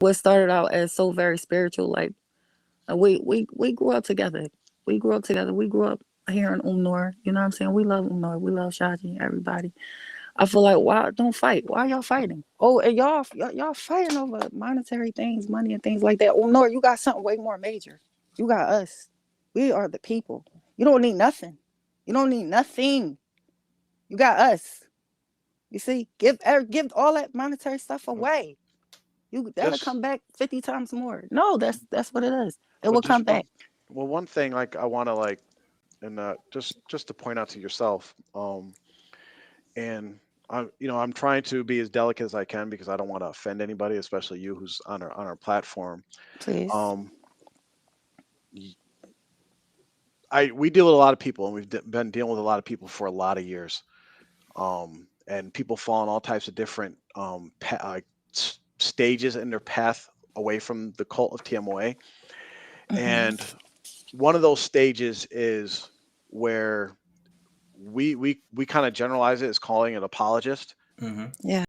what started out as so very spiritual, like we grew up together. We grew up together. We grew up here in Umnore. You know what I'm saying? We love Umnore. We love Shaji, everybody. I feel like, why don't fight? Why y'all fighting? Oh, and y'all fighting over monetary things, money and things like that. Umnore, you got something way more major. You got us. We are the people. You don't need nothing. You don't need nothing. You got us. You see, give all that monetary stuff away. That'll Just come back 50 times more. No, that's what it is. It well, will just come one back. well one thing like I want to like and just to point out to yourself, and I'm trying to be as delicate as I can because I don't want to offend anybody, especially you who's on our platform. Please. Um, y- we deal with a lot of people, and been dealing with a lot of people for a lot of years. And people fall in all types of different stages in their path away from the cult of TMOA. And Hmm. one of those stages is where we kind of generalize it as calling it apologist. Mm-hmm. Yeah.